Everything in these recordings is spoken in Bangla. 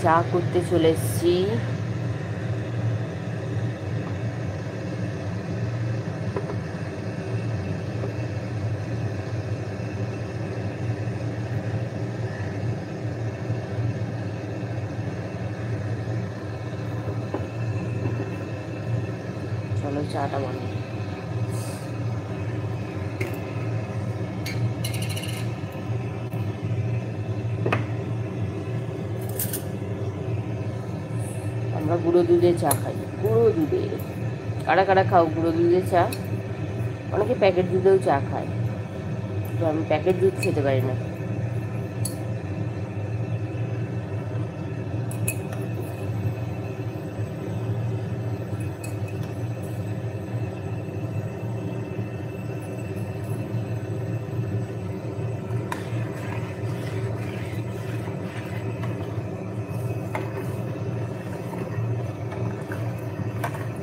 চা করতে চলে এসেছি। চলো চাটা বানাই। আমরা গুঁড়ো দুধে চা খাই, গুঁড়ো দুধে। কারা কারা খাও গুঁড়ো দুধে চা? অনেকে প্যাকেট দুধেও চা খায়, তো আমি প্যাকেট দুধ খেতে পারি না।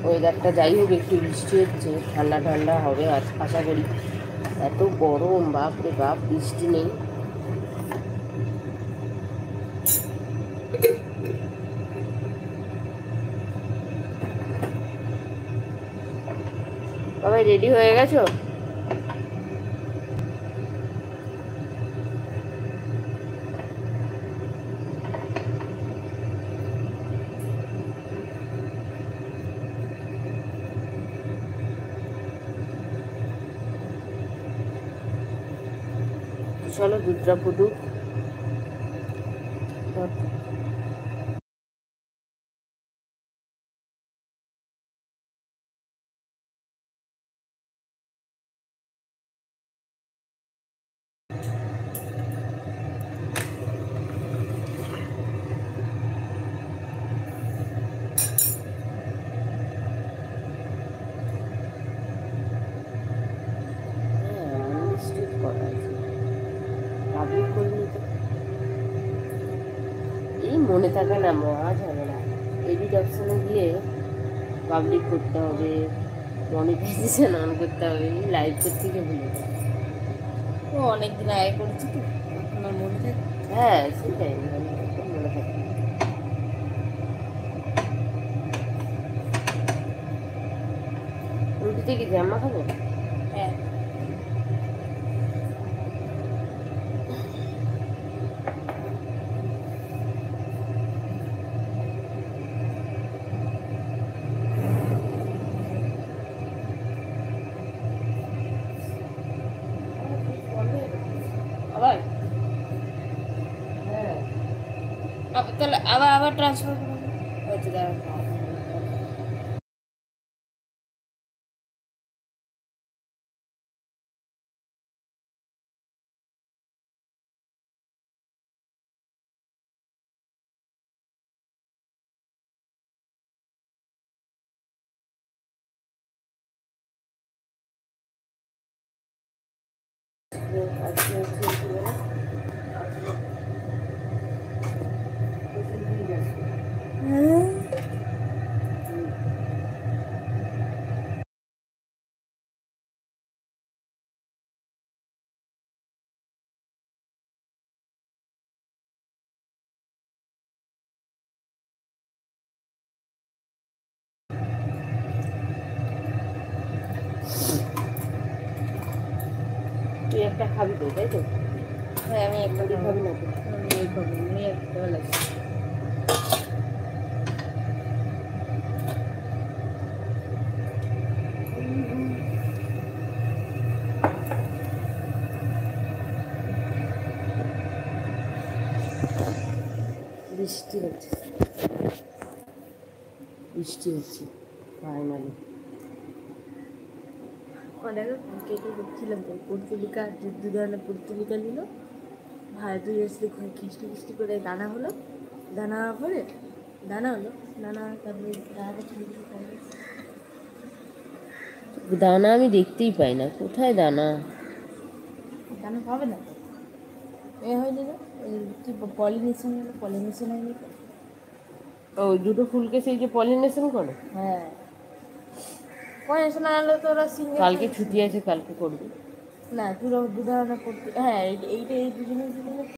ওয়েদারটা যাই হোক, একটু বৃষ্টি হচ্ছে, ঠান্ডা ঠান্ডা হবে আশা করি। এত গরম, বাপ রে বাপ, বৃষ্টি নেই। সবাই রেডি হয়ে গেছো? চলো দুধটা ফুটুক। এই মনে থাকে না, মহা ঝামেলা। এডিট অপশনে গিয়ে পাবলিক করতে হবে, মনিটাইজেশন অন করতে হবে, লাইভ করতে গিয়ে ভুলে যায়। ও অনেকদিন আগে করেছি তো, আমার মনে থাকে। হ্যাঁ সেটাই, মনে থাকে। রুটিতে কি জ্যাম মাখাবো? হ্যাঁ, আবার তাহলে আবার আবার ট্রান্সফার করবো। হচ্ছে দাঁড়া। তুই একটা খাবি তো, তাই তো? হ্যাঁ, আমি একটা খাবি না তো? আমি খাবো, আমি একটা লাগছে। বৃষ্টি হচ্ছে, বৃষ্টি হচ্ছে ফাইনালি। দেখো কেটে দেখছিলাম তো, পর্তুলিকা দু ধরনের পর্তুলিকা নিল, ভাই দুই আসলে খিস্টি খিস্টি করে দানা হলো, দানা হওয়ার পরে দানা হলো, দানা তারপরে দানাটা ছিঁড়ে দিতে পারবে। দানা আমি দেখতেই পাই না, কোথায় দানা? দানা পাবে না তো, এ হয়নি না, কি পলিনেশন হলো, পলিনেশন হয়নি তো। ও দুটো ফুলকে সেই যে পলিনেশন করে। হ্যাঁ, পলিনেশন আনলে তো ওরা সিঙ্গেল। কালকে ছুটি আছে, কালকে করবে। না, পুরো দু ধরনের করতে, হ্যাঁ এইটা এই দুজনের